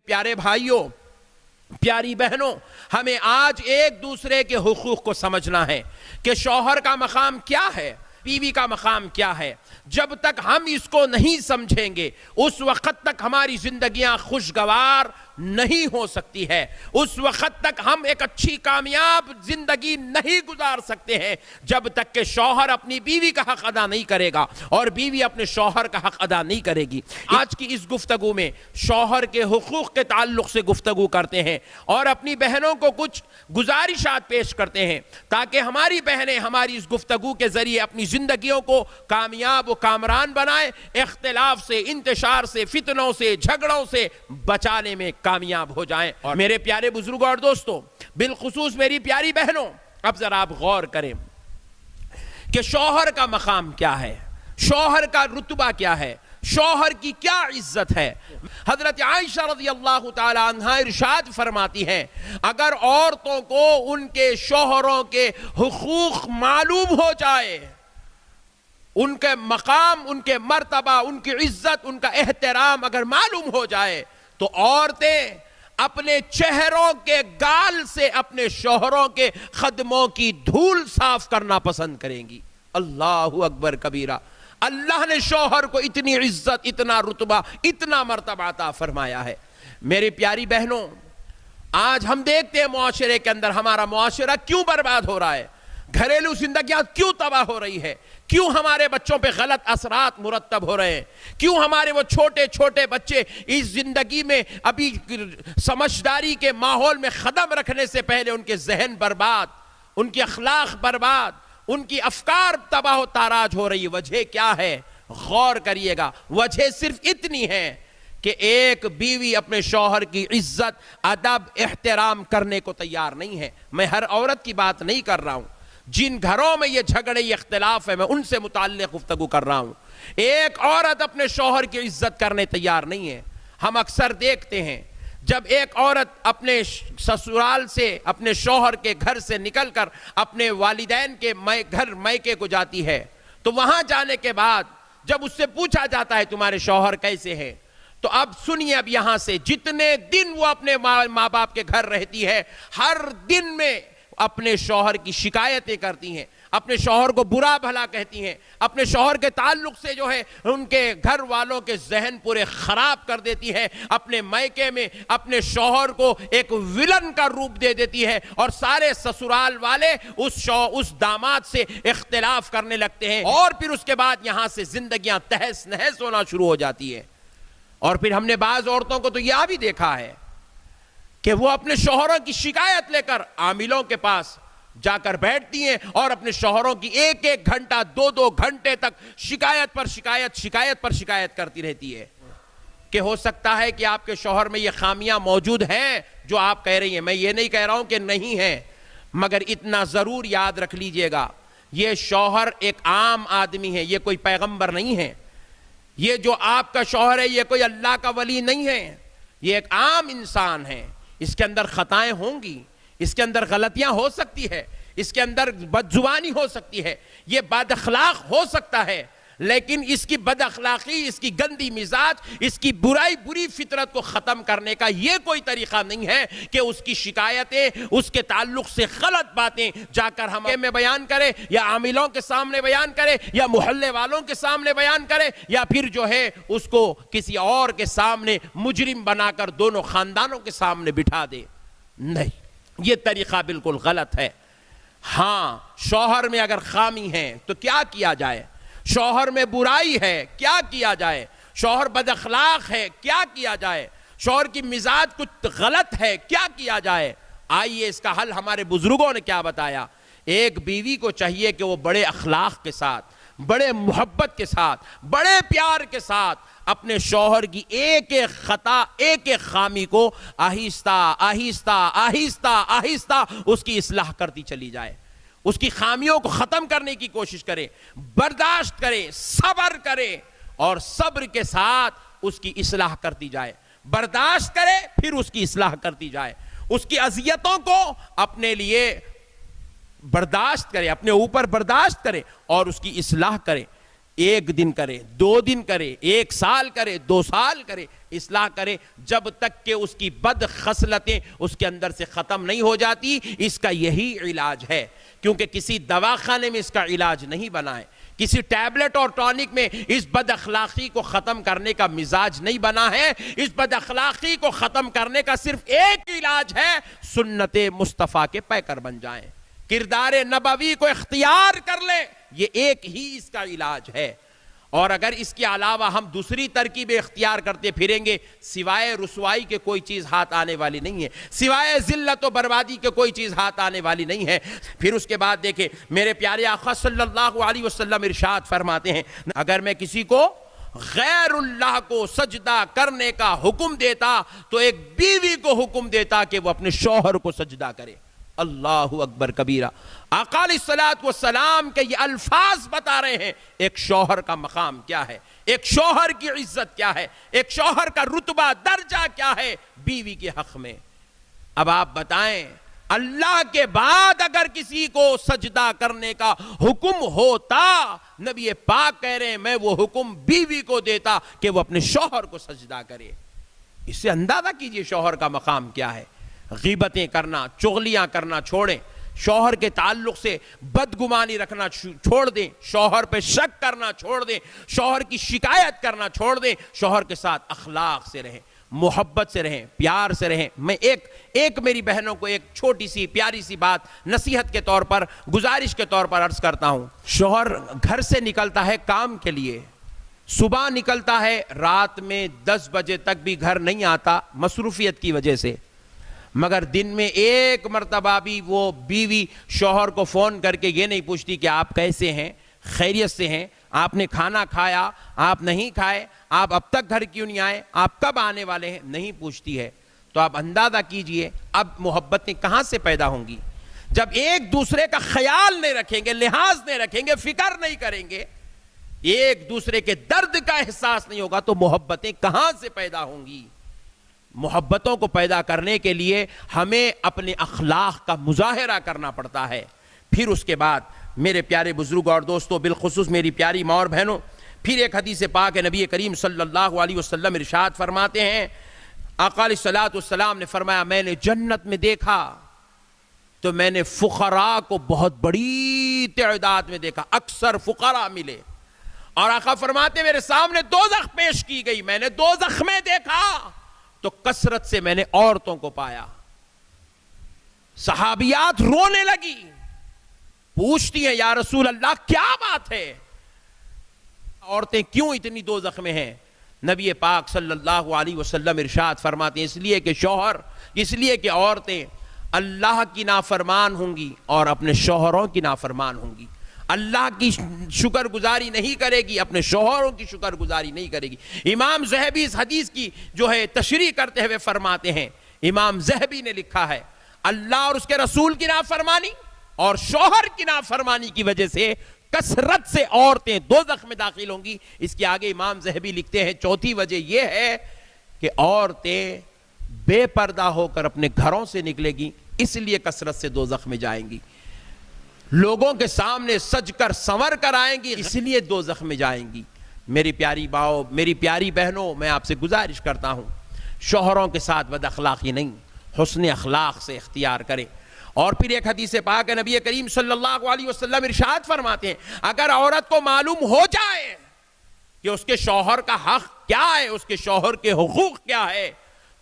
پیارے بھائیوں، پیاری بہنوں، ہمیں آج ایک دوسرے کے حقوق کو سمجھنا ہے کہ شوہر کا مقام کیا ہے، بیوی کا مقام کیا ہے۔ جب تک ہم اس کو نہیں سمجھیں گے اس وقت تک ہماری زندگیاں خوشگوار نہیں ہو سکتی ہے، اس وقت تک ہم ایک اچھی کامیاب زندگی نہیں گزار سکتے ہیں جب تک کہ شوہر اپنی بیوی کا حق ادا نہیں کرے گا اور بیوی اپنے شوہر کا حق ادا نہیں کرے گی۔ آج کی اس گفتگو میں شوہر کے حقوق کے تعلق سے گفتگو کرتے ہیں اور اپنی بہنوں کو کچھ گزارشات پیش کرتے ہیں تاکہ ہماری بہنیں ہماری اس گفتگو کے ذریعے اپنی زندگیوں کو کامیاب و کامران بنائیں، اختلاف سے، انتشار سے، فتنوں سے، جھگڑوں سے بچانے میں کامیاب ہو جائیں۔ اور میرے پیارے بزرگوں اور دوستوں، بالخصوص میری پیاری بہنوں، اب ذرا آپ غور کریں کہ شوہر کا مقام کیا ہے، شوہر کا رتبہ کیا ہے، شوہر کی کیا عزت ہے۔ حضرت عائشہ رضی اللہ تعالی عنہ ارشاد فرماتی ہیں، اگر عورتوں کو ان کے شوہروں کے حقوق معلوم ہو جائے، ان کے مقام، ان کے مرتبہ، ان کی عزت، ان کا احترام اگر معلوم ہو جائے تو عورتیں اپنے چہروں کے گال سے اپنے شوہروں کے قدموں کی دھول صاف کرنا پسند کریں گی۔ اللہ اکبر کبیرہ۔ اللہ نے شوہر کو اتنی عزت، اتنا رتبہ، اتنا مرتبہ عطا فرمایا ہے۔ میری پیاری بہنوں، آج ہم دیکھتے ہیں معاشرے کے اندر ہمارا معاشرہ کیوں برباد ہو رہا ہے، گھریلو زندگیاں کیوں تباہ ہو رہی ہے، کیوں ہمارے بچوں پہ غلط اثرات مرتب ہو رہے ہیں، کیوں ہمارے وہ چھوٹے چھوٹے بچے اس زندگی میں ابھی سمجھداری کے ماحول میں قدم رکھنے سے پہلے ان کے ذہن برباد، ان کی اخلاق برباد، ان کی افکار تباہ و تاراج ہو رہی ہے۔ وجہ کیا ہے؟ غور کریے گا۔ وجہ صرف اتنی ہے کہ ایک بیوی اپنے شوہر کی عزت، ادب، احترام کرنے کو تیار نہیں ہے۔ میں ہر عورت کی بات نہیں کر رہا ہوں، جن گھروں میں یہ جھگڑے، یہ اختلاف ہے، میں ان سے متعلق گفتگو کر رہا ہوں۔ ایک عورت اپنے شوہر کی عزت کرنے تیار نہیں ہے۔ ہم اکثر دیکھتے ہیں جب ایک عورت اپنے سسرال سے، اپنے شوہر کے گھر سے نکل کر اپنے والدین کے گھر میکے کو جاتی ہے تو وہاں جانے کے بعد جب اس سے پوچھا جاتا ہے تمہارے شوہر کیسے ہیں، تو اب سنیے، اب یہاں سے جتنے دن وہ اپنے ماں باپ کے گھر رہتی ہے، ہر دن میں اپنے شوہر کی شکایتیں کرتی ہیں، اپنے شوہر کو برا بھلا کہتی ہیں، اپنے شوہر کے تعلق سے جو ہے ان کے گھر والوں کے ذہن پورے خراب کر دیتی ہے، اپنے میکے میں اپنے شوہر کو ایک ولن کا روپ دے دیتی ہے اور سارے سسرال والے اس داماد سے اختلاف کرنے لگتے ہیں، اور پھر اس کے بعد یہاں سے زندگیاں تہس نہس ہونا شروع ہو جاتی ہے۔ اور پھر ہم نے بعض عورتوں کو تو یہ بھی دیکھا ہے کہ وہ اپنے شوہروں کی شکایت لے کر عاملوں کے پاس جا کر بیٹھتی ہیں اور اپنے شوہروں کی ایک ایک گھنٹہ، دو دو گھنٹے تک شکایت پر شکایت، شکایت پر شکایت کرتی رہتی ہے کہ ہو سکتا ہے کہ آپ کے شوہر میں یہ خامیاں موجود ہیں جو آپ کہہ رہی ہیں۔ میں یہ نہیں کہہ رہا ہوں کہ نہیں ہیں، مگر اتنا ضرور یاد رکھ لیجئے گا، یہ شوہر ایک عام آدمی ہے، یہ کوئی پیغمبر نہیں ہے۔ یہ جو آپ کا شوہر ہے یہ کوئی اللہ کا ولی نہیں ہے، یہ ایک عام انسان ہے۔ اس کے اندر خطائیں ہوں گی، اس کے اندر غلطیاں ہو سکتی ہے، اس کے اندر بدزبانی ہو سکتی ہے، یہ بد اخلاق ہو سکتا ہے، لیکن اس کی بد اخلاقی، اس کی گندی مزاج، اس کی بری فطرت کو ختم کرنے کا یہ کوئی طریقہ نہیں ہے کہ اس کی شکایتیں، اس کے تعلق سے غلط باتیں جا کر ہم میں بیان کرے، یا عاملوں کے سامنے بیان کرے، یا محلے والوں کے سامنے بیان کرے، یا پھر جو ہے اس کو کسی اور کے سامنے مجرم بنا کر دونوں خاندانوں کے سامنے بٹھا دے۔ نہیں، یہ طریقہ بالکل غلط ہے۔ ہاں، شوہر میں اگر خامی ہے تو کیا کیا جائے، شوہر میں برائی ہے کیا کیا جائے، شوہر بد اخلاق ہے کیا کیا جائے، شوہر کی مزاج کچھ غلط ہے کیا کیا جائے۔ آئیے اس کا حل ہمارے بزرگوں نے کیا بتایا۔ ایک بیوی کو چاہیے کہ وہ بڑے اخلاق کے ساتھ، بڑے محبت کے ساتھ، بڑے پیار کے ساتھ اپنے شوہر کی ایک ایک خطا، ایک ایک خامی کو آہستہ آہستہ آہستہ آہستہ اس کی اصلاح کرتی چلی جائے، اس کی خامیوں کو ختم کرنے کی کوشش کرے، برداشت کرے، صبر کرے اور صبر کے ساتھ اس کی اصلاح کرتی جائے، برداشت کرے پھر اس کی اصلاح کرتی جائے، اس کی اذیتوں کو اپنے لیے برداشت کرے، اپنے اوپر برداشت کرے اور اس کی اصلاح کرے۔ ایک دن کرے، 2 دن کرے، 1 سال کرے، 2 سال کرے، اصلاح کرے، جب تک کہ اس کی بد خصلتیں اس کے اندر سے ختم نہیں ہو جاتی. اس کا یہی علاج ہے، کیونکہ کسی دواخانے میں اس کا علاج نہیں بنا ہے، کسی ٹیبلٹ اور ٹونک میں اس بد اخلاقی کو ختم کرنے کا مزاج نہیں بنا ہے. اس بد اخلاقی کو ختم کرنے کا صرف ایک علاج ہے، سنت مصطفیٰ کے پیکر بن جائیں، کردار نبوی کو اختیار کر لیں. یہ ایک ہی اس کا علاج ہے. اور اگر اس کے علاوہ ہم دوسری ترکیبیں اختیار کرتے پھریں گے، سوائے رسوائی کے کوئی چیز ہاتھ آنے والی نہیں ہے، سوائے ذلت و بربادی کے کوئی چیز ہاتھ آنے والی نہیں ہے. پھر اس کے بعد دیکھیں میرے پیارے آقا صلی اللہ علیہ وسلم ارشاد فرماتے ہیں، اگر میں کسی کو غیر اللہ کو سجدہ کرنے کا حکم دیتا تو ایک بیوی کو حکم دیتا کہ وہ اپنے شوہر کو سجدہ کرے. اللہ اکبر کبیرہ. آقا علیہ الصلوۃ والسلام کے یہ الفاظ بتا رہے ہیں ایک شوہر کا مقام کیا ہے، ایک شوہر کی عزت کیا ہے، ایک شوہر کا رتبہ درجہ کیا ہے بیوی کے حق میں. اب آپ بتائیں، اللہ کے بعد اگر کسی کو سجدہ کرنے کا حکم ہوتا، نبی پاک کہہ رہے ہیں میں وہ حکم بیوی کو دیتا کہ وہ اپنے شوہر کو سجدہ کرے. اس سے اندازہ کیجئے شوہر کا مقام کیا ہے. غیبتیں کرنا، چغلیاں کرنا چھوڑیں، شوہر کے تعلق سے بدگمانی رکھنا چھوڑ دیں، شوہر پہ شک کرنا چھوڑ دیں، شوہر کی شکایت کرنا چھوڑ دیں، شوہر کے ساتھ اخلاق سے رہیں، محبت سے رہیں، پیار سے رہیں. میں ایک میری بہنوں کو ایک چھوٹی سی پیاری سی بات نصیحت کے طور پر، گزارش کے طور پر عرض کرتا ہوں. شوہر گھر سے نکلتا ہے کام کے لیے، صبح نکلتا ہے، رات میں 10 بجے تک بھی گھر نہیں آتا مصروفیت کی وجہ سے، مگر دن میں ایک مرتبہ بھی وہ بیوی شوہر کو فون کر کے یہ نہیں پوچھتی کہ آپ کیسے ہیں، خیریت سے ہیں، آپ نے کھانا کھایا، آپ نہیں کھائے، آپ اب تک گھر کیوں نہیں آئے، آپ کب آنے والے ہیں، نہیں پوچھتی ہے. تو آپ اندازہ کیجئے اب محبتیں کہاں سے پیدا ہوں گی. جب ایک دوسرے کا خیال نہیں رکھیں گے، لحاظ نہیں رکھیں گے، فکر نہیں کریں گے، ایک دوسرے کے درد کا احساس نہیں ہوگا تو محبتیں کہاں سے پیدا ہوں گی. محبتوں کو پیدا کرنے کے لیے ہمیں اپنے اخلاق کا مظاہرہ کرنا پڑتا ہے. پھر اس کے بعد میرے پیارے بزرگ اور دوستوں، بالخصوص میری پیاری ماں اور بہنوں، پھر ایک حدیث پاک ہے، نبی کریم صلی اللہ علیہ وسلم ارشاد فرماتے ہیں، آقا علیہ الصلوۃ والسلام نے فرمایا میں نے جنت میں دیکھا تو میں نے فقراء کو بہت بڑی تعداد میں دیکھا، اکثر فقراء ملے. اور آقا فرماتے ہیں میرے سامنے دوزخ پیش کی گئی، میں نے دوزخ میں دیکھا تو کثرت سے میں نے عورتوں کو پایا. صحابیات رونے لگی، پوچھتی ہیں یا رسول اللہ کیا بات ہے، عورتیں کیوں اتنی دوزخ میں ہیں. نبی پاک صلی اللہ علیہ وسلم ارشاد فرماتے ہیں اس لیے کہ شوہر، اس لیے کہ عورتیں اللہ کی نافرمان ہوں گی اور اپنے شوہروں کی نافرمان ہوں گی. اللہ کی شکر گزاری نہیں کرے گی، اپنے شوہروں کی شکر گزاری نہیں کرے گی. امام ذہبی اس حدیث کی جو ہے تشریح کرتے ہوئے فرماتے ہیں، امام ذہبی نے لکھا ہے اللہ اور اس کے رسول کی نافرمانی اور شوہر کی نافرمانی کی وجہ سے کثرت سے عورتیں دوزخ میں داخل ہوں گی. اس کے آگے امام ذہبی لکھتے ہیں چوتھی وجہ یہ ہے کہ عورتیں بے پردہ ہو کر اپنے گھروں سے نکلے گی، اس لیے کثرت سے دوزخ میں جائیں گی. لوگوں کے سامنے سج کر سنور کر آئیں گی، اس لیے دوزخ میں جائیں گی. میری پیاری باؤ، میری پیاری بہنوں، میں آپ سے گزارش کرتا ہوں شوہروں کے ساتھ بد اخلاقی نہیں، حسن اخلاق سے اختیار کریں. اور پھر ایک حدیث پاک ہے، نبی کریم صلی اللہ علیہ وسلم ارشاد فرماتے ہیں اگر عورت کو معلوم ہو جائے کہ اس کے شوہر کا حق کیا ہے، اس کے شوہر کے حقوق کیا ہے،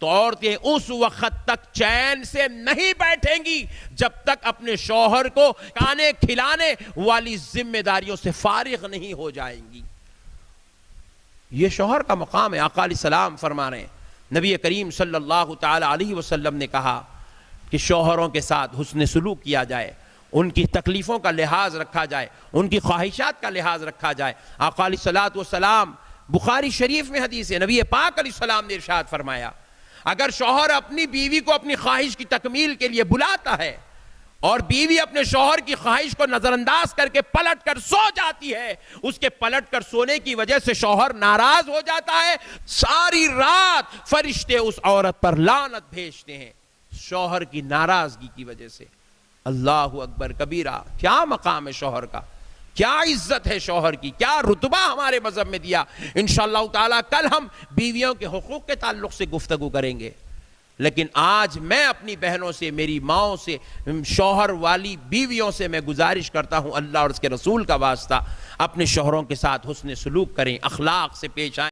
تو عورتیں اس وقت تک چین سے نہیں بیٹھیں گی جب تک اپنے شوہر کو کھانے کھلانے والی ذمہ داریوں سے فارغ نہیں ہو جائیں گی. یہ شوہر کا مقام ہے. آقا علیہ السلام فرما رہے ہیں، نبی کریم صلی اللہ تعالی علیہ وسلم نے کہا کہ شوہروں کے ساتھ حسن سلوک کیا جائے، ان کی تکلیفوں کا لحاظ رکھا جائے، ان کی خواہشات کا لحاظ رکھا جائے. آقا علیہ الصلوۃ والسلام، بخاری شریف میں حدیث ہے، نبی پاک علیہ السلام نے ارشاد فرمایا اگر شوہر اپنی بیوی کو اپنی خواہش کی تکمیل کے لیے بلاتا ہے اور بیوی اپنے شوہر کی خواہش کو نظر انداز کر کے پلٹ کر سو جاتی ہے، اس کے پلٹ کر سونے کی وجہ سے شوہر ناراض ہو جاتا ہے، ساری رات فرشتے اس عورت پر لعنت بھیجتے ہیں شوہر کی ناراضگی کی وجہ سے. اللہ اکبر کبیرہ. کیا مقام ہے شوہر کا، کیا عزت ہے شوہر کی، کیا رتبہ ہمارے مذہب میں دیا. انشاءاللہ تعالیٰ کل ہم بیویوں کے حقوق کے تعلق سے گفتگو کریں گے. لیکن آج میں اپنی بہنوں سے، میری ماؤں سے، شوہر والی بیویوں سے میں گزارش کرتا ہوں، اللہ اور اس کے رسول کا واسطہ، اپنے شوہروں کے ساتھ حسن سلوک کریں، اخلاق سے پیش آئیں.